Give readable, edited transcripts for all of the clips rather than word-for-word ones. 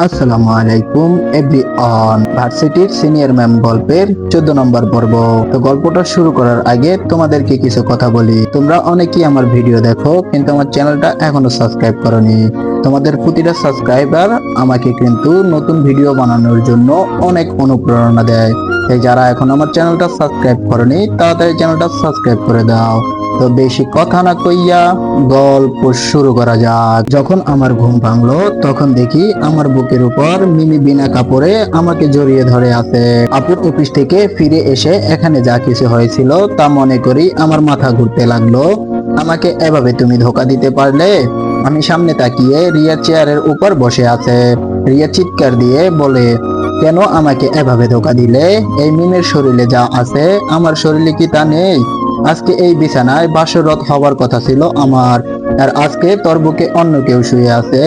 আসসালামু আলাইকুম এভরিওয়ান। ভার্সিটির সিনিয়র ম্যাম গল্পের 14 নম্বর পর্ব। তো গল্পটা শুরু করার আগে তোমাদেরকে কিছু কথা বলি। তোমরা অনেকেই আমার ভিডিও দেখো কিন্তু আমার চ্যানেলটা এখনো সাবস্ক্রাইব করোনি। তোমাদের প্রতিটা সাবস্ক্রাইবার আমাকে কিন্তু নতুন ভিডিও বানানোর জন্য অনেক অনুপ্রেরণা দেয়। তাই যারা এখন আমার চ্যানেলটা সাবস্ক্রাইব করোনি তাড়াতাড়ি চ্যানেলটা সাবস্ক্রাইব করে দাও। তো বেশি কথা না কইয়া গল্প শুরু করা যাক। যখন আমার ঘুম ভাঙলো তখন দেখি আমার বুকের উপর মিমি বিনা কাপড়ে আমাকে জড়িয়ে ধরে আছে। আপুর অফিস থেকে ফিরে এসে এখানে যা কিছু হয়েছিল তা মনে করি আমার মাথা ঘুরতে লাগলো। আমাকে এভাবে তুমি ধোকা দিতে পারলে? আমি সামনে তাকিয়ে রিয়া চেয়ারের উপর বসে আছে। রিয়া চিৎকার দিয়ে বলে, কেন আমাকে এভাবে ধোকা দিলে? এই মিমের শরীরে যা আছে আমার শরীরে কি তা নেই? আজকে এই বিছানায় বাসরত হওয়ার কথা ছিল আমার, আর আজকে তোর বুকে অন্য কেউ শুয়ে আছে।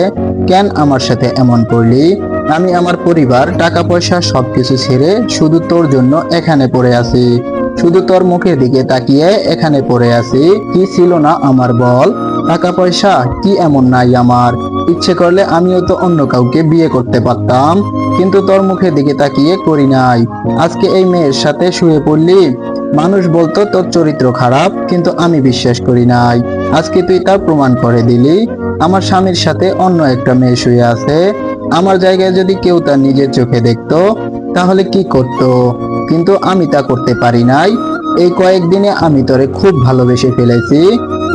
কেন আমার সাথে এমন করলি? আমি আমার পরিবার, টাকা পয়সা সবকিছু ছেড়ে শুধু তোর জন্য এখানে পড়ে আছি। শুধু তোর মুখের দিকে তাকিয়ে এখানে পড়ে আছি। কি ছিল না আমার বল? টাকা পয়সা কি এমন নাই আমার? ইচ্ছে করলে আমিও তো অন্য কাউকে বিয়ে করতে পারতাম, কিন্তু তোর মুখের দিকে তাকিয়ে করি নাই। আজকে এই মেয়ের সাথে শুয়ে পড়লি। মানুষ বলতো তোর চরিত্র খারাপ, কিন্তু আমি বিশ্বাস করি নাই। আজকে তুই তা প্রমাণ করে দিলি। আমার স্বামীর সাথে অন্য একটা মেয়ে শুয়ে আছে। আমার জায়গায় যদি কেউ তার নিজের চোখে দেখতো তাহলে কি করত? কিন্তু আমি তা করতে পারি নাই। এই কয়েকদিনে আমি তোরে খুব ভালোবেসে ফেলেছি।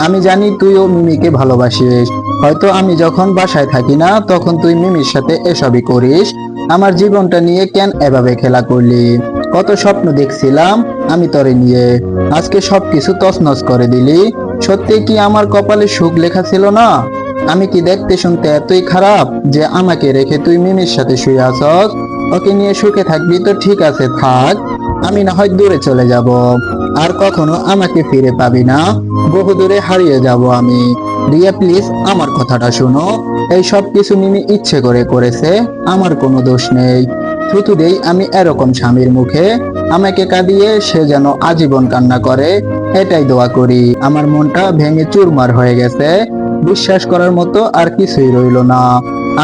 আমি জানি তুইও মিমিকে ভালোবাসিস। হয়তো আমি যখন বাসায় থাকি না তখন তুই মিমির সাথে এসবই করিস। আমার জীবনটা নিয়ে কেন এভাবে খেলা করলি? কত স্বপ্ন দেখছিলাম আমি তোরে নিয়ে, আজকে সবকিছু তছনছ করে দিলি। সত্যি কি আমার কপালে সুখ লেখা ছিল না? আমি কি দেখতে শুনতে এতই খারাপ যে আমাকে রেখে তুই মিমির সাথে শুয়ে আছস? ওকে নিয়ে সুখে থাকবি তো ঠিক আছে, থাক। আমি না হয় দূরে চলে যাব, আর কখনো আমাকে ফিরে পাবি না। বহু দূরে হারিয়ে যাব আমি। রিয়া প্লিজ আমার কথাটা শোনো। এই সব কিছু মিমি ইচ্ছে করে করেছে, আমার কোনো দোষ নেই। থুতুদেই আমি এরকম স্বামীর মুখে। আমাকে কাঁদিয়ে সে যেন আজীবন কান্না করে, এটাই দোয়া করি। আমার মনটা ভেঙে চুরমার হয়ে গেছে। বিশ্বাস করার মতো আর কিছুই রইল না।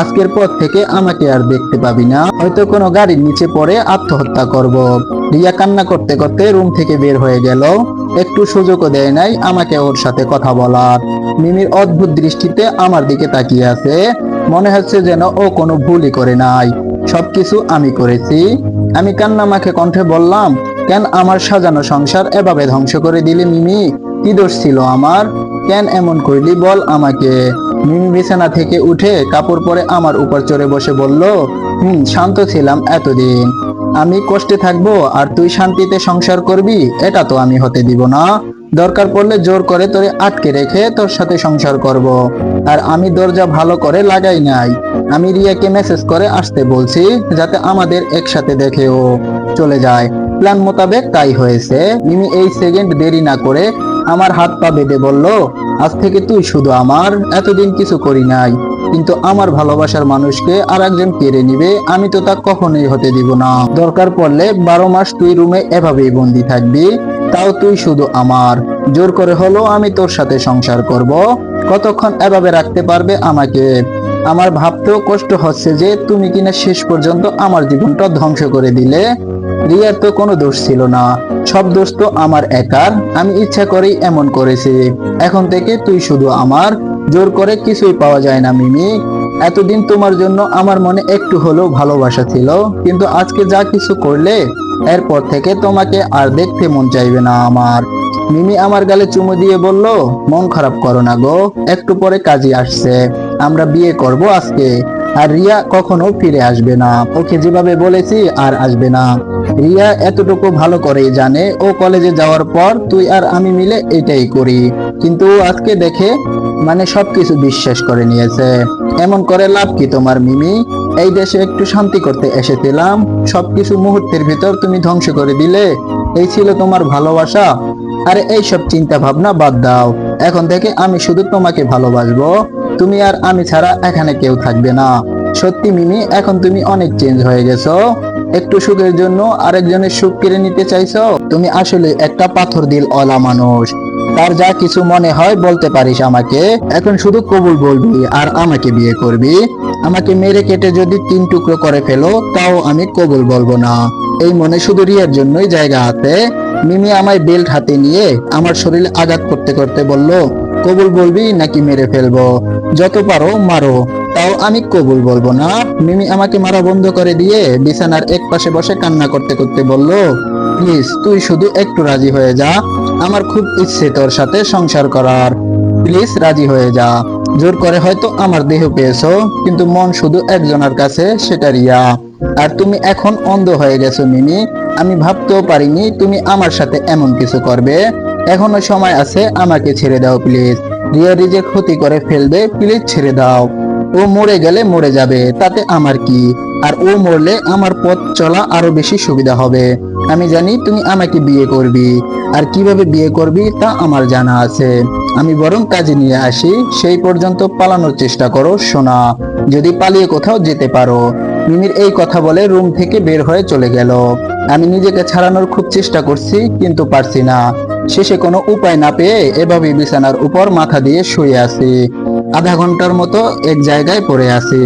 আজকের পর থেকে আমাকে আর দেখতে পাবি না। হয়তো কোনো গাড়ির নিচে পড়ে আত্মহত্যা করব। রিয়া কান্না করতে করতে রুম থেকে বের হয়ে গেল। একটু সুযোগও দেয় নাই আমাকে ওর সাথে কথা বলার। মিমির অদ্ভুত দৃষ্টিতে আমার দিকে তাকিয়ে আছে। মনে হচ্ছে যেন ও কোনো ভুলই করে নাই, সবকিছু আমি করেছি। আমি কান্না মাখে কণ্ঠে বললাম, কেন আমার সাজানো সংসার এভাবে ধ্বংস করে দিলে মিমি? কি দোষ ছিল আমার? কেন এমন করলি বল আমাকে? মিমি বিছানা থেকে উঠে কাপড় পরে আমার উপর চড়ে বসে বলল, শান্ত ছিলাম এতদিন। আমি কষ্টে থাকবো আর তুই শান্তিতে সংসার করবি, এটা তো আমি হতে দিব না। দরকার পড়লে জোর করে তোরে আটকে রেখে তোর সাথে সংসার করব। আর আমি দরজা ভালো করে লাগাই নাই। আমি রিয়াকে মেসেজ করে আসতে বলছি যাতে আমাদের একসাথে দেখে ও চলে যায়। প্ল্যান মোতাবেক তাই হয়েছে। মিমি এই সেকেন্ড দেরি না করে আমার হাত পা বেঁধে বলল, আজ থেকে তুই শুধু আমার। এতদিন কিছু করি নাই, কিন্তু আমার ভালোবাসার মানুষকে আর একজন কেড়ে নিবে, আমি তো তা কখনোই হতে দিব না। দরকার পড়লে 12 মাস তুই রুমে এভাবেই বন্দি থাকবি, তাও তুই শুধু আমার। জোর করে হলো আমি তোর সাথে সংসার করব। কতক্ষণ এভাবে রাখতে পারবে আমাকে? আমার ভাবতেও কষ্ট হচ্ছে যে তুমি কিনা শেষ পর্যন্ত আমার জীবনটা ধ্বংস করে দিলে। রিয়ার তো কোনো দোষ ছিল না, সব দোষ তো আমার একার। আমি ইচ্ছা করেই এমন করেছি। এখন থেকে তুই শুধু আমার। জোর করে কিছুই পাওয়া যায় না মিমি। এতদিন তোমার জন্য আমার মনে একটু হলেও ভালোবাসা ছিল, কিন্তু আজকে যা কিছু করলে এরপর থেকে তোমাকে আর দেখতে মন চাইবে না আমার। মিমি আমার গালে চুমু দিয়ে বলল, মন খারাপ করো না গো, একটু পরে কাজী আসছে, আমরা বিয়ে করব আজকে। আর রিয়া কখনো ফিরে আসবে না। ওকে যেভাবে বলেছি আর আসবে না। রিয়া এতটুকু ভালো করেই জানে ও কলেজে যাওয়ার পর তুই আর আমি মিলে এটাই করি, কিন্তু আজকে দেখে সবকিছু বিশ্বাস করে নিয়েছে। এমন করে লাভ কি তোমার মিমি? এই দেশে একটু শান্তি করতে এসেছিলাম, সবকিছু মুহূর্তের ভিতর তুমি ধ্বংস করে দিলে। এই ছিল তোমার ভালোবাসা? আরে এইসব চিন্তা ভাবনা বাদ দাও। এখন থেকে আমি শুধু তোমাকে ভালোবাসবো। তুমি আর আমি ছাড়া এখানে কেউ থাকবে না। সত্যি মিমি, এখন তুমি অনেক চেঞ্জ হয়ে গেছো। একটু সুখের জন্য আরেকজনের সুখ কেড়ে নিতে চাইছো। তুমি আসলে একটা পাথর দিল ওলা মানুষ। তার যা কিছু মনে হয় বলতে পারিস আমাকে। এখন শুধু কবুল বলবি আর আমাকে বিয়ে করবি। আমাকে মেরে কেটে যদি 3 টুকরো করে ফেলো তাও আমি কবুল বলবো না। এই মনে শুধু রিয়ার জন্যই জায়গা আছে। মিমি আমায় বেল্ট হাতে নিয়ে আমার শরীরে আঘাত করতে করতে বলল, কবুল বলবি নাকি মেরে ফেলবো? যত পারো মারো, তাও আমি কবুল বলবো না। মিমি আমাকে মারা বন্ধ করে দিয়ে বিছানার এক পাশে বসে কান্না করতে করতে বলল, প্লিজ তুই শুধু একটু রাজি হয়ে যা। আমার খুব ইচ্ছে তোর সাথে সংসার করার। প্লিজ রাজি হয়ে যা। জোর করে হয়তো আমার দেহ পেয়েছো, কিন্তু মন শুধু একজনের কাছে, সেটা রিয়া। আর তুমি এখন অন্ধ হয়ে গেছো মিমি। আমি ভাবতেও পারিনি তুমি আমার সাথে এমন কিছু করবে। এখনো সময় আছে, আমাকে ছেড়ে দাও প্লিজ। রিয়া যে ক্ষতি করে ফেলবে, প্লিজ ছেড়ে দাও। ও মরে গেলে মরে যাবে, তাতে আমার কি? আর ও মরলে আমার পথ চলা আরো বেশি সুবিধা হবে। আমি জানি তুমি আমাকে বিয়ে করবি, আর কিভাবে বিয়ে করবি তা আমার জানা আছে। আমি বরং কাজে নিয়ে আসি, সেই পর্যন্ত পালানোর চেষ্টা করো সোনা, যদি পালিয়ে কোথাও যেতে পারো। মিমির এই কথা বলে রুম থেকে বের হয়ে চলে গেল। আমি নিজেকে ছাড়ানোর খুব চেষ্টা করছি, কিন্তু পারছি না। শেষে কোনো উপায় না পেয়ে এভাবে বিছানার উপর মাথা দিয়ে শুয়ে আছি। আধা ঘন্টার মতো এক জায়গায় পড়ে আছি।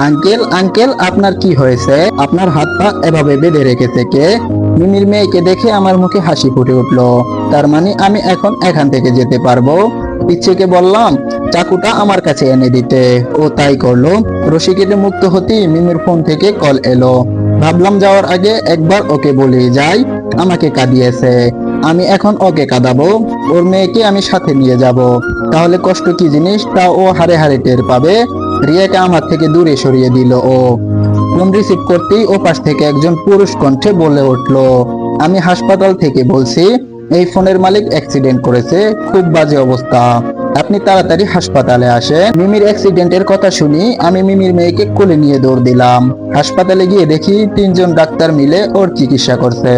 আঙ্কেল আঙ্কেল, আপনার কি হয়েছে? আপনার হাত পা এভাবে বেঁধে রেখেছে কে? মিমির মেয়েকে দেখে আমার মুখে হাসি ফুটে উঠলো। তার মানে আমি এখন এখান থেকে যেতে পারবো। পিচ্ছিকে বললাম চাকুটা আমার কাছে এনে দিতে, ও তাই করলো। রশি কেটে মুক্ত হতেই মিমির ফোন থেকে কল এলো। ভাবলাম যাওয়ার আগে একবার ওকে বলে যাই, আমাকে কাঁদিয়েছে। আমি এখন ওকে কাঁদাবো, ওর মেয়েকে আমি সাথে নিয়ে যাব। তাহলে কষ্ট কি জিনিস তা ও হারে হারে টের পাবে। রিয়াকে আমার থেকে দূরে সরিয়ে দিল ও। ফোন রিসিভ করতেই ও পাশ থেকে একজন পুরুষ কণ্ঠে বলে উঠলো, আমি হাসপাতাল থেকে বলছি। এই ফোনের মালিক অ্যাক্সিডেন্ট করেছে, খুব বাজে অবস্থা। আপনি তাড়াতাড়ি হাসপাতালে আসেন। মিমির অ্যাক্সিডেন্টের কথা শুনি আমি মিমির মেয়েকে কোলে নিয়ে দৌড় দিলাম। হাসপাতালে গিয়ে দেখি 3 জন ডাক্তার মিলে ওর চিকিৎসা করছে।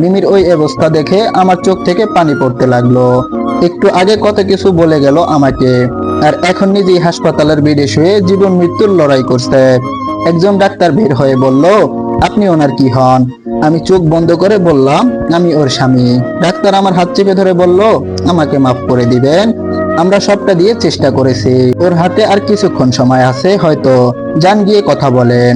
মিমির ওই অবস্থা দেখে আমার চোখ থেকে পানি পড়তে লাগলো। একটু আগে কত কিছু বলে গেল আমাকে, আর এখন নিজেই হাসপাতালের বেডে শুয়ে জীবন মৃত্যুর লড়াই করছে। একজন ডাক্তার বের হয়ে বলল, আপনি ওনার কি হন? আমি চোখ বন্ধ করে বললাম, আমি ওর স্বামী। ডাক্তার আমার হাত চেপে ধরে বলল, আমাকে মাফ করে দিবেন, আমরা সবটা দিয়ে চেষ্টা করেছি। ওর হাতে আর কিছুক্ষণ সময় আছে হয়তো, যান গিয়ে কথা বলেন।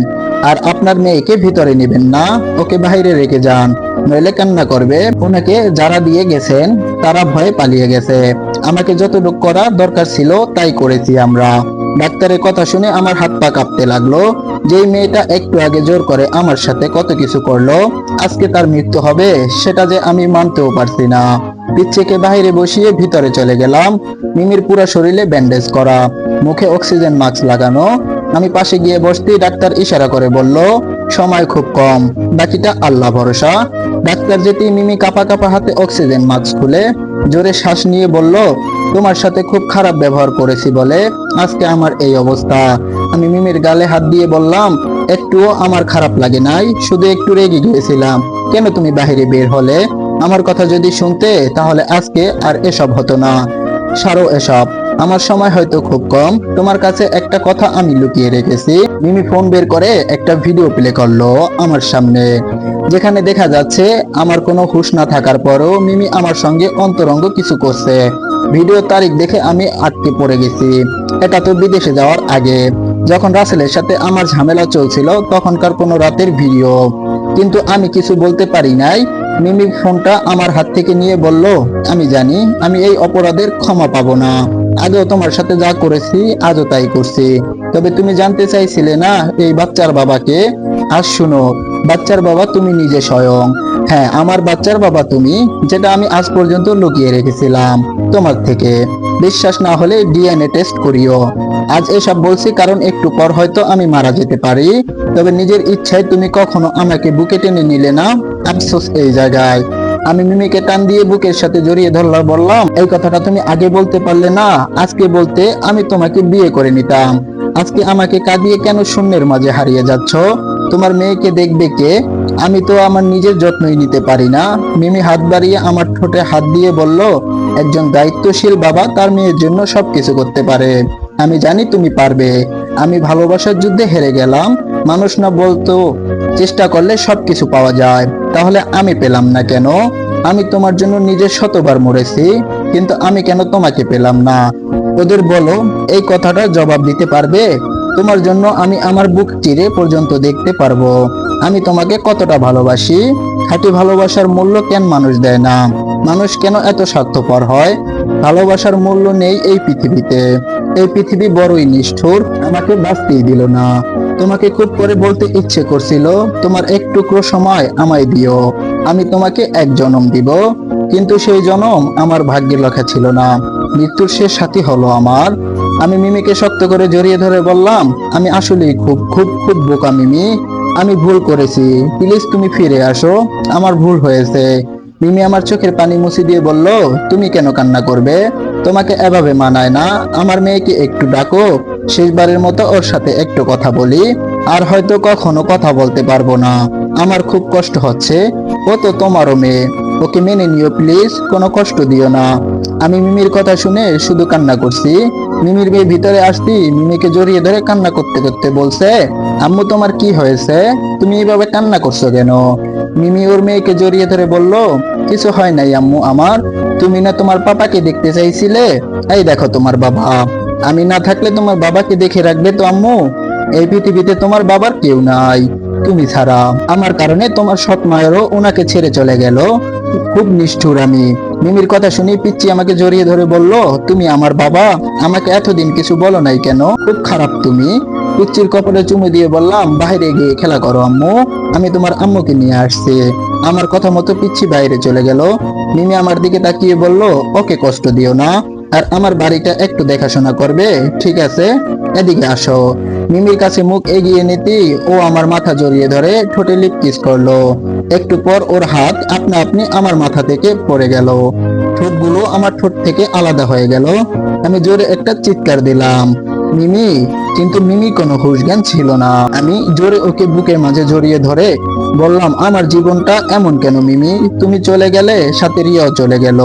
আর আপনার মেয়েকে ভিতরে নেবেন না, ওকে বাইরে রেখে যান, নইলে কান্না করবে। ওনাকে যারা দিয়ে গেছেন তারা ভয়ে পালিয়ে গেছে। আমাকে যতটুকু করা দরকার ছিল তাই করেছি আমরা। ডাক্তারের কথা শুনে আমার হাত পা কাঁপতে লাগলো। যেই মেয়েটা একটু আগে জোর করে আমার সাথে কত কিছু করলো, আজকে তার মৃত্যু হবে সেটা যে আমি মানতেও পারছি না। পিচ্ছিকে বাইরে বসিয়ে ভিতরে চলে গেলাম। মিমির পুরো শরীরে ব্যান্ডেজ করা, মুখে অক্সিজেন মাস্ক লাগানো। আমি পাশে গিয়ে বসতেই ডাক্তার ইশারা করে বলল, সময় খুব কম, বাকিটা আল্লাহ ভরসা। ডাক্তার যেতেই মিমি কাঁপা কাঁপা হাতে অক্সিজেন মাস্ক খুলে জোরে শ্বাস নিয়ে বলল, তোমার সাথে খুব খারাপ ব্যবহার করেছি বলে আজকে আমার এই অবস্থা। আমি মিমির গালে হাত দিয়ে বললাম, একটুও আমার খারাপ লাগে নাই, শুধু একটু রেগে গিয়েছিলাম। কেন তুমি বাইরে বের হলে? আমার কথা যদি শুনতে তাহলে আজকে আর এসব হতো না। সারো এসব, আমার সময় হয়তো খুব কম। তোমার কাছে একটা কথা আমি লুকিয়ে রেখেছি। মিমি ফোন বের করে একটা ভিডিও প্লে করলো আমার সামনে, যেখানে দেখা যাচ্ছে আমার কোনো হুঁশ না থাকার পরও মিমি আমার সঙ্গে অন্তরঙ্গ কিছু করছে। ভিডিও তারিখ দেখে আমি আটকে পড়ে গেছি। এটা তো বিদেশে যাওয়ার আগে, যখন রাসেলের সাথে আমার ঝামেলা চলছিল তখনকার কোনো রাতের ভিডিও। কিন্তু আমি কিছু বলতে পারি নাই। মিমি ফোনটা আমার হাত থেকে নিয়ে বলল, আমি জানি আমি এই অপরাধের ক্ষমা পাবো না। আগেও তোমার সাথে যা করেছি আজও তাই করছি। তবে তুমি জানতে চাইছিলে না এই বাচ্চার বাবাকে। আজ শুনো, বাচ্চার বাবা তুমি নিজে স্বয়ং। হ্যাঁ, আমার বাচ্চার বাবা তুমি, যেটা আমি আজ পর্যন্ত লুকিয়ে রেখেছিলাম তোমার থেকে। বিশ্বাস না হলে ডিএনএ টেস্ট করিও। আজ এসব বলছি কারণ একটু পর হয়তো আমি মারা যেতে পারি। তবে নিজের ইচ্ছায় তুমি কখনো আমাকে বুকে টেনে নিলে না, আফসোস এই জায়গায়। আমি মিমিকে টান দিয়ে বুকের সাথে জড়িয়ে ধরলাম, বললাম, এই কথাটা তুমি আগে বলতে পারলে না? আজকে বলতে আমি তোমাকে বিয়ে করে নিতাম। আজকে আমাকে কাঁদিয়ে কেন শূন্যের মাঝে হারিয়ে যাচ্ছ? তোমার মেয়েকে দেখবে কে? আমি তো আমার নিজের যত্নই নিতে পারি না। মিমি হাত বাড়িয়ে আমার ঠোঁটে হাত দিয়ে বলল, একজন দায়িত্বশীল বাবা তার মেয়ের জন্য সবকিছু করতে পারে। আমি জানি তুমি পারবে। আমি ভালোবাসার যুদ্ধে হেরে গেলাম। মানুষ না বলতো চেষ্টা করলে সবকিছু পাওয়া যায়, তাহলে আমি পেলাম না কেন? আমি তোমার জন্য নিজের শতবার মরেছি, কিন্তু আমি কেন তোমাকে পেলাম না? ওদের বলো, এই কথাটা জবাব দিতে পারবে? তোমার জন্য আমি আমার বুক চিরে পর্যন্ত দেখতে পারবো আমি তোমাকে কতটা ভালোবাসি। খাঁটি ভালোবাসার মূল্য কেন মানুষ দেয় না? মানুষ কেন এত স্বার্থপর হয়? ভালোবাসার মূল্য নেই এই পৃথিবীতে। এই পৃথিবী বড়ই নিষ্ঠুর, আমাকে বাঁচতেই দিল না। তোমাকে খুব করে বলতে ইচ্ছে করছিল, তোমার এক টুকরো সময় আমায় দিও, আমি তোমাকে এক জনম দিব। কিন্তু সেই জনম আমার ভাগ্যে লেখা ছিল না। মৃত্যুর শেষ সাথী হলো আমার। আমি মিমিকে শক্ত করে জড়িয়ে ধরে বললাম, আমি আসলেই খুব খুব খুব বোকা মিমি, আমি ভুল করেছি, প্লিজ তুমি ফিরে আসো, আমার ভুল হয়েছে। মিমি আমার চোখের পানি মুছে দিয়ে বলল, তুমি কেন কান্না করবে? তোমাকে এভাবে মানায় না। আমার মেয়েকে একটু ডাকো, শেষবারের মতো ওর সাথে একটু কথা বলি। আর হয়তো কখনো কথা বলতে পারবো না, আমার খুব কষ্ট হচ্ছে। ও তো তোমারও মেয়ে, ওকে মেনে নিও প্লিজ, কোনো কষ্ট দিও না। আমি মিমির কথা শুনে শুধু কান্না করছি। মিমির মেয়ে ভিতরে আসতি মিমিকে জড়িয়ে ধরে কান্না করতে করতে বলছে, আম্মু তোমার কি হয়েছে? তুমি এইভাবে কান্না করছো কেন? মিমি ওর মেয়েকে জড়িয়ে ধরে বলল, কিছু হয় নাই আম্মু আমার, তুমি না তোমার পাপাকে দেখতে চাইছিলে, এই দেখো তোমার বাবা। আমি না থাকলে তোমার বাবাকে দেখে রাখবে তো আম্মু? এই পৃথিবীতে তোমার বাবার কেউ নাই তুমি ছাড়া। আমার কারণে তোমার সৎ মায়েরও ওনাকে ছেড়ে চলে গেল। খুব নিষ্ঠুর আমি। মিমির কথা শুনে পিচ্চি আমাকে জড়িয়ে ধরে বলল, তুমি আমার বাবা, আমাকে এতদিন কিছু বলো নাই কেন? খুব খারাপ তুমি। পিচ্চির কপালে চুমু দিয়ে বললাম, বাইরে গিয়ে খেলা করো আম্মু, আমি তোমার আম্মুকে নিয়ে আসছি। আমার কথা মতো পিচ্চি বাইরে চলে গেল। মিমি আমার দিকে তাকিয়ে বলল, ওকে কষ্ট দিও না, আর আমার বাড়িটা একটু দেখাশোনা করবে, ঠিক আছে? এদিকে আসো। মিমির কাছে মুখ এগিয়ে নিতেই ও আমার মাথা জড়িয়ে ধরে ঠোঁটে লিপ কিস করলো। একটু পর ওর হাত আপনা আপনি আমার মাথা থেকে পড়ে গেল। ঠোঁটগুলো আমার ঠোঁট থেকে আলাদা হয়ে গেল। আমি জোরে একটা চিৎকার দিলাম, মিমি। কিন্তু মিমি কোনো হুঁশ জ্ঞান ছিল না। আমি জোরে ওকে বুকের মাঝে জড়িয়ে ধরে বললাম, আমার জীবনটা এমন কেন মিমি? তুমি চলে গেলে, সাথে রিয়াও চলে গেল,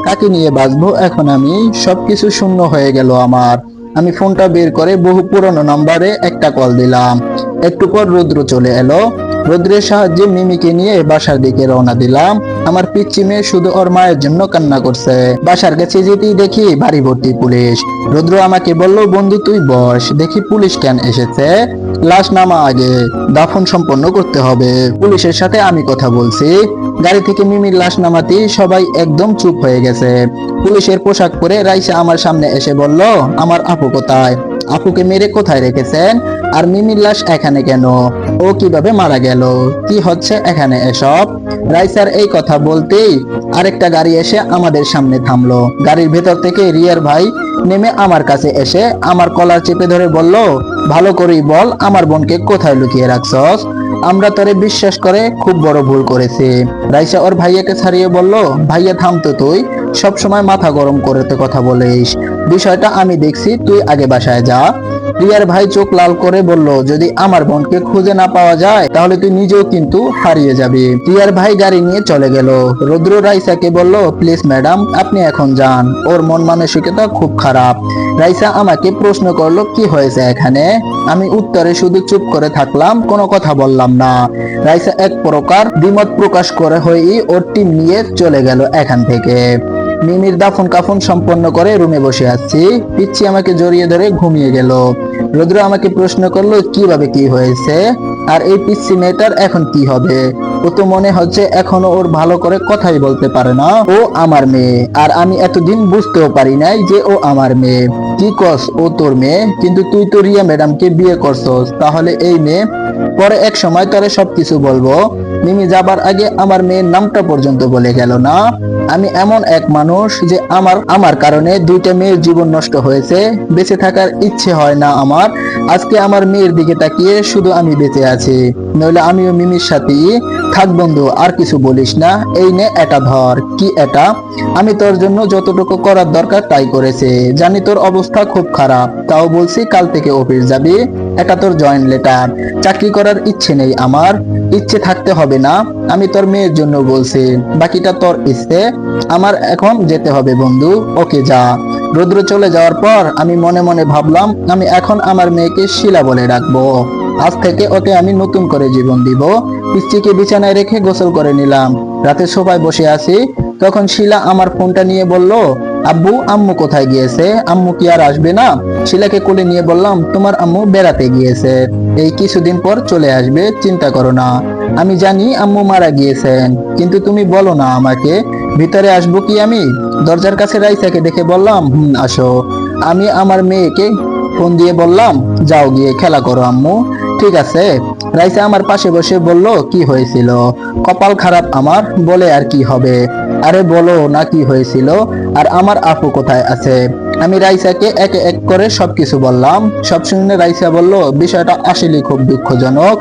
কাকে নিয়ে বাঁচবো এখন আমি? সবকিছু শূন্য হয়ে গেল আমার। আমি ফোনটা বের করে বহু পুরনো নাম্বারে একটা কল দিলাম। একটু পর রুদ্র চলে এলো। রুদ্রের সাহায্যে মিমিকে নিয়ে বাসার দিকে রওনা দিলাম। আমার পিচ্চি মেয়ে শুধু ওর মায়ের জন্য কান্না করছে। বাসার কাছে যেতেই দেখি বাড়ি ভর্তি পুলিশ। রুদ্র আমাকে বলল, বন্ধু তুই বস, দেখি পুলিশ কেন এসেছে। লাশ নামা আগে, দাফন সম্পন্ন করতে হবে। পুলিশের সাথে আমি কথা বলছি। গাড়ি থেকে মিমির লাশ নামাতেই সবাই একদম চুপ হয়ে গেছে। পুলিশের পোশাক পরে রাইসা আমার সামনে এসে বলল, আমার আপু কোথায়? আপুকে মেরে কোথায় রেখেছেন? আর মিমির লাশ এখানে কেন? ও কিভাবে মারা গেল? কি হচ্ছে এখানে এসব? রাইসার এই কথা বলতেই আরেকটা গাড়ি এসে আমাদের সামনে থামলো। গাড়ির ভেতর থেকে রিয়ার ভাই নেমে আমার কাছে এসে আমার কলার চেপে ধরে বলল, ভালো করেই বল, আমার বোনকে কোথায় লুকিয়ে রাখছস? আমরা তোরে বিশ্বাস করে খুব বড় ভুল করেছি। রাইসা ওর ভাইয়াকে ছাড়িয়ে বলল, ভাইয়া থাম তো, তুই সব সময় মাথা গরম করে তো কথা বলিস। বিষয়টা আমি দেখছি, তুই আগে বাসায় যা। রিয়ার ভাই চোখ লাল করে বলল, যদি আমার বোনকে খুঁজে না পাওয়া যায় তাহলে তুই নিজেও কিন্তু হারিয়ে যাবি। রিয়ার ভাই গাড়ি নিয়ে চলে গেল। রুদ্র রাইসাকে বলল, প্লিজ ম্যাডাম আপনি এখন যান, ওর মন মানসিকতা খুব খারাপ। রাইসা আমাকে প্রশ্ন করলো, কি হয়েছে এখানে? আমি উত্তরে শুধু চুপ করে থাকলাম, কোনো কথা বললাম না। রাইসা এক প্রকার দ্বিমত প্রকাশ করে হয়েই ওর টিম নিয়ে চলে গেল এখান থেকে। মিমির দাফন কাফন সম্পন্ন করে রুমে বসে আছি। পিচ্চি আমাকে জড়িয়ে ধরে ঘুমিয়ে গেল। রুদ্র আমাকে প্রশ্ন করলো, কিভাবে কি হয়েছে, আর এই পিচ্চি মেয়েটার এখন কি হবে? ও তো মনে হচ্ছে এখনো ওর ভালো করে কথাই বলতে পারে না। ও আমার মেয়ে, আর আমি এতদিন বুঝতেও পারি নাই যে ও আমার মেয়ে। কি কস, ও তোর মেয়ে? কিন্তু তুই তো রিয়া ম্যাডামকে বিয়ে করছস, তাহলে এই মেয়ে? পরে এক সময় তোরে সবকিছু বলবো। মিমি যাবার আগে আমার মেয়ের নামটা পর্যন্ত বলে গেল না। আমি এমন এক মানুষ যে আমার কারণে দুইটা মেয়ের জীবন নষ্ট হয়েছে। বেঁচে থাকার ইচ্ছে হয় না আমার। আজকে আমার মেয়ের দিকে তাকিয়ে শুধু আমি বেঁচে আছি, নইলে আমিও মিমির সাথেই থাক। বন্ধু আর কিছু বলিস না, এই নে এটা ধর। কি এটা? আমি তোর জন্য যতটুকু করার দরকার তাই করেছি। জানি তোর অবস্থা খুব খারাপ, তাও বলছি কাল থেকে অফিস যাবি। এটা তোর জয়েন্ট লেটার। চাকরি করার ইচ্ছে নেই আমার, ইচ্ছে থাকতে হবে না। আমি তোর মেয়ের জন্য বলছি, বাকিটা তোর ইচ্ছে। আমার এখন যেতে হবে বন্ধু, ওকে যা। রুদ্র চলে যাওয়ার পর আমি মনে মনে ভাবলাম, আমি এখন আমার মেয়েকে শিলা বলে ডাকবো। আজ থেকে ওকে আমি নতুন করে জীবন দিব। পিচ্চিকে বিছানায় রেখে গোসল করে নিলাম। রাতে সোফায় বসে আছি, তখন শিলা আমার ফোনটা নিয়ে বলল, আব্বু আম্মু কোথায় গিয়েছে? আম্মু কি আর আসবে না? শিলাকে কোলে নিয়ে বললাম, তোমার আম্মু বেড়াতে গিয়েছে, এই কিছুদিন পর চলে আসবে, চিন্তা করো না। আমি জানি আম্মু মারা গিয়েছেন, কিন্তু তুমি বলো না আমাকে, ভিতরে আসবো কি আমি? দরজার কাছে রাইসাকে দেখে বললাম, আসো। আমি আমার মেয়েকে ফোন দিয়ে বললাম, যাও গিয়ে খেলা করো আম্মু। ঠিক আছে। রাইসা আমার পাশে বসে বলল, কি হয়েছিল? কপাল খারাপ আমার, বলে আর কি হবে? আরে বলো না কি হয়েছিল, আর আমার আপু কোথায় আছে? আমি রাইসাকে একে এক করে সবকিছু বললাম। সব শুনে রাইসা বলল, বিষয়টা আসলে খুব দুঃখজনক,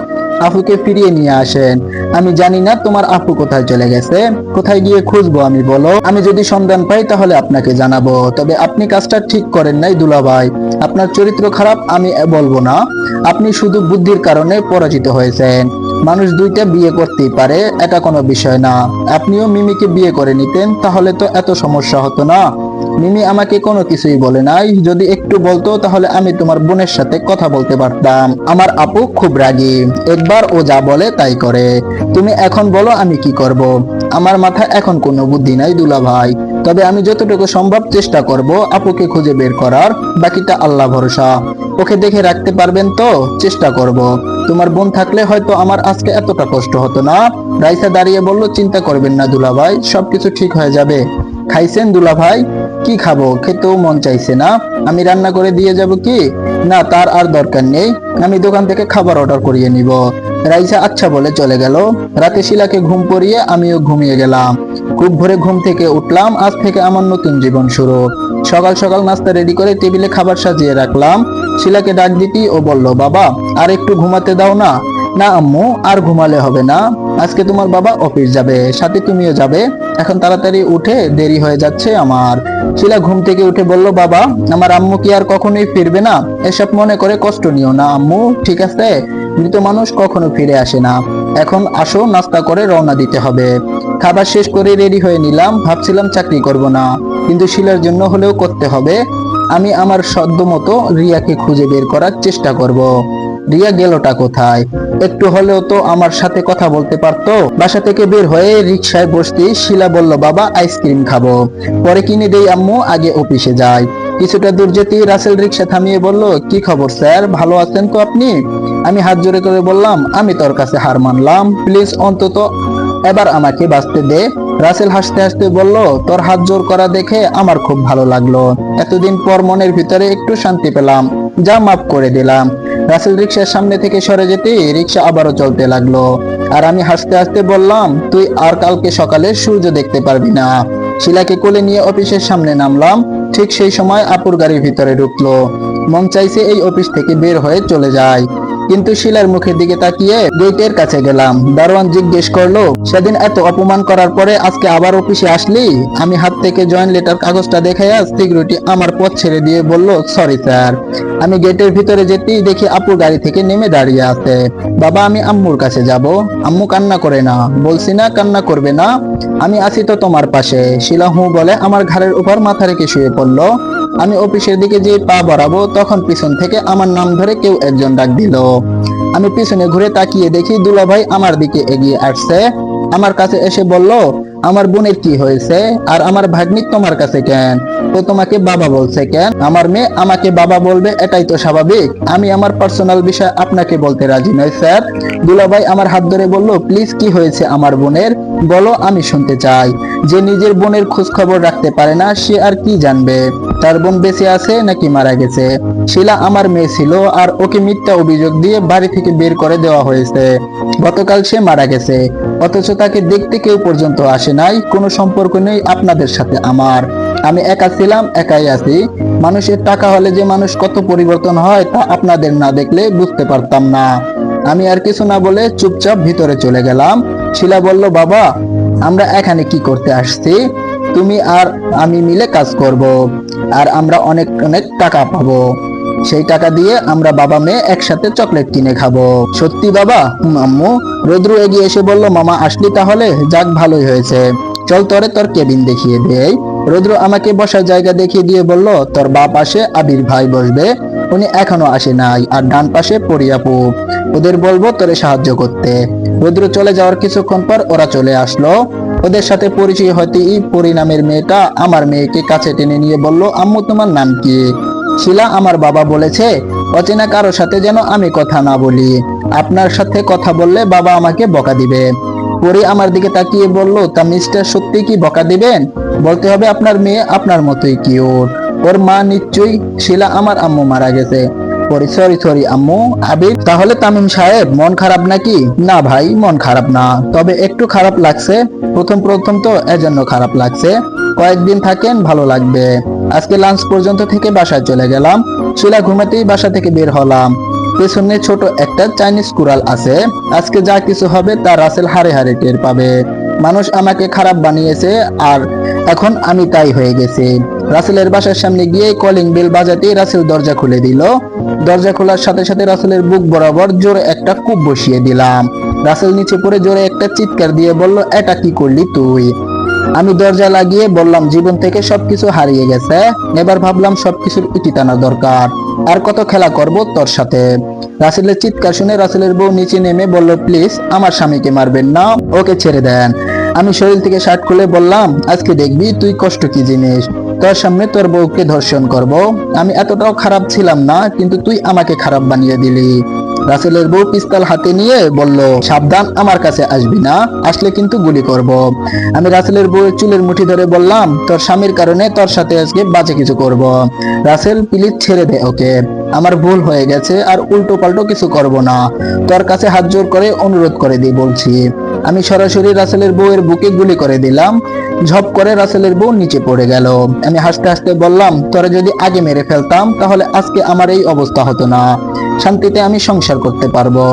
আপুকে ফিরিয়ে নিয়ে আসেন। আমি জানি না তোমার আপু কোথায় চলে গেছে, কোথায় গিয়ে খুঁজবো আমি, বলো? আমি যদি সন্ধান পাই তাহলে আপনাকে জানাবো, তবে আপনি কাজটা ঠিক করেন নাই দুলাভাই, আপনার চরিত্র খারাপ আমি বলবো না, আপনি শুধু বুদ্ধির কারণে পরাজিত হয়েছেন। মানুষ দুইটা বিয়ে করতেই পারে, এটা কোনো বিষয় না। আপনিও মিমিকে বিয়ে করে নিতেন, তাহলে তো এত সমস্যা হতো না। মিমি আমাকে কোনো কিছুই বলে নাই, যদি একটু বলতো তাহলে আমি তোমার বোনের সাথে কথা বলতে পারতাম। আমার আপু খুব রাগী, একবার ও যা বলে তাই করে। তুমি এখন বলো আমি কি করব? আমার মাথায় এখন কোনো বুদ্ধি নাই দুলাভাই, তবে আমি যতটুকু সম্ভব চেষ্টা করব আপুকে খুঁজে বের করার, বাকিটা আল্লাহ ভরসা। ওকে দেখে রাখতে পারবেন তো? চেষ্টা করব। তোমার বোন থাকলে হয়তো আমার আজকে এতটা কষ্ট হতো না। রাইসা দাঁড়িয়ে বলল, চিন্তা করবেন না দুলাভাই, সবকিছু ঠিক হয়ে যাবে। খাইছেন দুলাভাই? কি খাবো, খেতেও মন চাইছে না। আমি রান্না করে দিয়ে যাব কি? না, তার আর দরকার নেই, আমি দোকান থেকে খাবার অর্ডার করিয়ে নিব। রাইসা আচ্ছা বলে চলে গেল। রাতে শিলাকে ঘুম পড়িয়ে আমিও ঘুমিয়ে গেলাম। খুব ভোরে ঘুম থেকে উঠলাম, আজ থেকে আমার নতুন জীবন শুরু। সকাল সকাল নাস্তা রেডি করে টেবিলে খাবার সাজিয়ে রাখলাম। শিলাকে ডাক দিতেই ও বলল, বাবা আর একটু ঘুমাতে দাও না। না আম্মু, আর ঘুমালে হবে না, আজকে তোমার বাবা অফিস যাবে, সাথে তুমিও যাবে, এখন তাড়াতাড়ি উঠে, দেরি হয়ে যাচ্ছে আমার। শিলা ঘুম থেকে উঠে বলল, বাবা আমার আম্মু কি আর কখনোই ফিরবে না? এসব মনে করে কষ্ট নিও না আম্মু, ঠিক আছে? মৃত মানুষ কখনো ফিরে আসে না। এখন আসো, নাস্তা করে রওনা দিতে হবে। খাবার শেষ করে রেডি হয়ে নিলাম, ভাবছিলাম চাকরি করব না, কিন্তু শিলার জন্য হলেও করতে হবে। আমি আমার সাধ্য মতো রিয়াকে খুঁজে বের করার চেষ্টা করব। রিয়া গেলটা কোথায়? একটু হলেও তো আমার সাথে কথা বলতে পারতো। বাসা থেকে বের হয়ে রিকশায় বসতেই শিলা বলল, বাবা আইসক্রিম খাবো, পরে কিনে দেই আম্মু, আগে অফিসে যাই। কিছুটা দূর যেতেই রাসেল রিকশা থামিয়ে বলল, কি খবর স্যার, ভালো আছেন তো আপনি? আমি হাত জোড়ে করে বললাম, আমি তোর কাছে হার মানলাম, প্লিজ অন্তত এবার আমাকে বাঁচতে দে। রাসেল হাসতে হাসতে বলল, তোর হাত জোর করা দেখে আমার খুব ভালো লাগলো, এতদিন পর মনের ভিতরে একটু শান্তি পেলাম, যা মাফ করে দিলাম। রাসেল রিকশার সামনে থেকে সরে যেতে রিকশা আবারও চলতে লাগলো, আর আমি হাসতে হাসতে বললাম, তুই আর কালকে সকালে সূর্য দেখতে পারবি না। শিলাকে কোলে নিয়ে অফিসের সামনে নামলাম। ঠিক সেই সময় আপুর গাড়ির ভিতরে ঢুকলো। মন চাইছে এই অফিস থেকে বের হয়ে চলে যায়, কিন্তু শিলার মুখের দিকে তাকিয়ে গেটের কাছে গেলাম। দারোয়ান জিজ্ঞেস করলো, সেদিন এত অপমান করার পরে আজকে আবার অফিসে আসলি? আমি হাত থেকে জয়েন লেটার কাগজটা দেখাইয়া সিকিউরিটি আমার পথ ছেড়ে দিয়ে বলল, সরি স্যার। আমি গেটের ভিতরে যেতেই দেখি আপু গাড়ি থেকে নেমে দাঁড়িয়ে আছে। বাবা আমি আম্মুর কাছে যাব। আম্মু কান্না করে না, বলছি না কান্না করবে না, আমি আছি তো তোমার পাশে। শিলা হু বলে আমার ঘাড়ের উপর মাথা রেখে শুয়ে পড়লো। আমি অফিসের দিকে যে পা বাড়াবো, তখন পিছন থেকে আমার নাম ধরে কেউ একজন ডাক দিল। আমি পিছনে ঘুরে তাকিয়ে দেখি দুলাভাই আমার দিকে এগিয়ে আসছে। আমার কাছে এসে বলল, আমার বোনের কি হয়েছে, আর আমার ভাগ্নি তোমার কাছে কেন? ও তোমাকে বাবা বলছে কেন? আমার মেয়ে আমাকে বাবা বলবে, এটাই তো স্বাভাবিক। আমি আমার পার্সোনাল বিষয় আপনাকে বলতে রাজি নই স্যার। দুলাভাই আমার হাত ধরে বলল, প্লিজ কি হয়েছে আমার বোনের, বলো, আমি শুনতে চাই। যে নিজের বোনের খোঁজ খবর রাখতে পারে না, সে আর কি জানবে তার বোন বেঁচে আছে নাকি মারা গেছে? শিলা আমার মেয়ে ছিল, আর ওকে মিথ্যা অভিযোগ দিয়ে বাড়ি থেকে বের করে দেওয়া হয়েছে। গতকাল সে মারা গেছে, অথচ তাকে দেখতে কেউ পর্যন্ত আসে নাই। কোনো সম্পর্ক নেই আপনাদের সাথে আমার। আমি একা ছিলাম, একাই আছি। মানুষের টাকা হলে যে মানুষ কত পরিবর্তন হয় তা আপনাদের না দেখলে বুঝতে পারতাম না। আমি আর কিছু না বলে চুপচাপ ভিতরে চলে গেলাম। শিলা বলল, বাবা আমরা এখানে কি করতে আসছি? তুমি আর আমি মিলে কাজ করব, আর আমরা অনেক অনেক টাকা পাবো। সেই টাকা দিয়ে আমরা বাবা মেয়ে একসাথে চকলেট কিনে খাবো। সত্যি বাবা? আম্মু। রুদ্র এগিয়ে এসে বলল, মামা আসলি তাহলে, যাক ভালোই হয়েছে, চল তোরে তোর কেবিন দেখিয়ে দেই। রুদ্র আমাকে বসার জায়গা দেখিয়ে দিয়ে বলল, তোর বাপ পাশে আবির ভাই বসবে, উনি এখনো আসে নাই, আর ডান পাশে পরিয়াপু, ওদের বলবো তোরে সাহায্য করতে। রুদ্র চলে যাওয়ার কিছুক্ষণ পর ওরা চলে আসলো। ওদের সাথে পরিচয় হতেই পরি নামের মেয়েটা আমার মেয়েকে কাছে টেনে নিয়ে বলল, আম্মু তোমার নাম কি? শিলা, আমার বাবা বলেছে অচেনা কারোর সাথে যেন আমি কথা না বলি, আপনার সাথে কথা বললে বাবা আমাকে বকা দিবে। পরি আমার দিকে তাকিয়ে বলল, তা মিস্টার সত্যি কি বকা দিবেন? বলতে হবে আপনার মেয়ে আপনার মতোই কিউট, ওর মা নিশ্চয়ই। শিলা, আমার আম্মু মারা গেছে। পরি, সরি সরি আম্মু। আবির, তাহলে তামিম সাহেব মন খারাপ নাকি? না ভাই, মন খারাপ না, তবে একটু খারাপ লাগছে। প্রথম প্রথম তো এজন্য খারাপ লাগছে, কয়েকদিন থাকেন ভালো লাগবে। আজকে লাঞ্চ পর্যন্ত থেকে বাসায় চলে গেলাম। শিলা ঘুমাতেই বাসা থেকে বের হলাম। পেছনে ছোট একটা চাইনিজ কুড়াল আছে, আজকে যা কিছু হবে তা রাসেল হারে হারে টের পাবে। মানুষ আমাকে খারাপ বানিয়েছে আর এখন আমি তাই হয়ে গেছি। রাসেলের বাসার সামনে গিয়ে কলিং বেল বাজাতেই রাসেল দরজা খুলে দিল। দরজা খোলার সাথে সাথে রাসেলের বুক বরাবর জোরে একটা কূপ বসিয়ে দিলাম। রাসেল নিচে পড়ে জোরে একটা চিৎকার দিয়ে বলল, এটা কি করলি তুই? আমি দরজা লাগিয়ে বললাম, জীবন থেকে সবকিছু হারিয়ে গেছে, এবার ভাবলাম সবকিছুর ইতি টানা দরকার, আর কত খেলা করব তোর সাথে। রাসেলের চিৎকার শুনে রাসেলের বউ নিচে নেমে বলল, প্লিজ আমার স্বামীকে মারবেন না, ওকে ছেড়ে দেন। আমি শরীর থেকে শার্ট খুলে বললাম, আজকে দেখবি তুই কষ্ট কি জিনিস, তোর সামনে তোর বউকে ধর্ষণ করব। আমি এতটাও খারাপ ছিলাম না, কিন্তু তুই আমাকে খারাপ বানিয়ে দিলি। রাসেলের বউ পিস্তল হাতে নিয়ে বলল, সাবধান, আমার কাছে আসবি না, আসলে কিন্তু গুলি করব। আমি রাসেলের বউয়ের চুলের মুঠি ধরে বললাম, তোর স্বামীর কারণে তোর সাথে আজকে বাজে কিছু করব। রাসেল, প্লিজ ছেড়ে দে ওকে, আমার ভুল হয়ে গেছে, আর উল্টো পাল্টো কিছু করব না, তোর কাছে হাত জোর করে অনুরোধ করে দিই বলছি। আমি সরাসরি রাসেলের বউয়ের বুকে গুলি করে দিলাম। ঝপ করে রাসেলের বউ নিচে পড়ে গেল। আমি হাসতে হাসতে বললাম, তোরা যদি আগে মেরে ফেলতাম তাহলে আজকে আমার এই অবস্থা হতো না, শান্তিতে আমি সংসার করতে পারবো।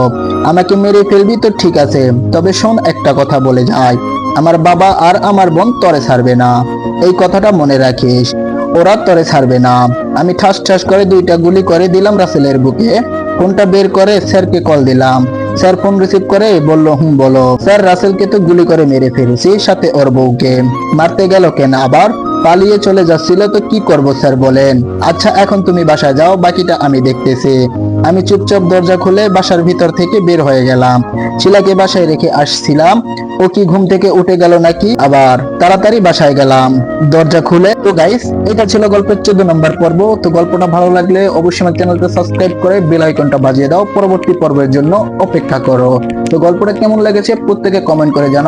আমাকে মেরে ফেলবি তো ঠিক আছে, তবে শোন, একটা কথা বলে যাই, আমার বাবা আর আমার বোন তরে ছাড়বে না, এই কথাটা মনে রাখিস, ওরা তরে ছাড়বে না। আমি ঠাস ঠাস করে দুইটা গুলি করে দিলাম রাসেলের বুকে। ফোনটা বের করে স্যারকে কল দিলাম। স্যার ফোন রিসিভ করে বলল, বলো স্যার, রাসেলকে তো গুলি করে মেরে ফেলেছি, সাথে ওর বউকে। মারতে গেল কেন আবার? পালিয়ে চলে যাচ্ছিল তো কি করব স্যার বলেন। আচ্ছা এখন তুমি বাসায় যাও, বাকিটা আমি দেখতেছি। আমি চুপচাপ দরজা খুলে বাসার ভিতর থেকে বের হয়ে গেলাম। শিলাকে বাসায় রেখে আসছিলাম, ও কি ঘুম থেকে উঠে গেল নাকি, আবার তাড়াতাড়ি বাসায় গেলাম দরজা খুলে। তো গাইস, এটা ছিল গল্পের 14 নম্বর পর্ব। তো গল্পটা ভালো লাগলে অবশ্যই আমার চ্যানেলটা সাবস্ক্রাইব করে বেল আইকনটা বাজিয়ে দাও, পরবর্তী পর্বের জন্য অপেক্ষা করো। তো গল্পটা কেমন লেগেছে প্রত্যেকে কমেন্ট করে জানাও।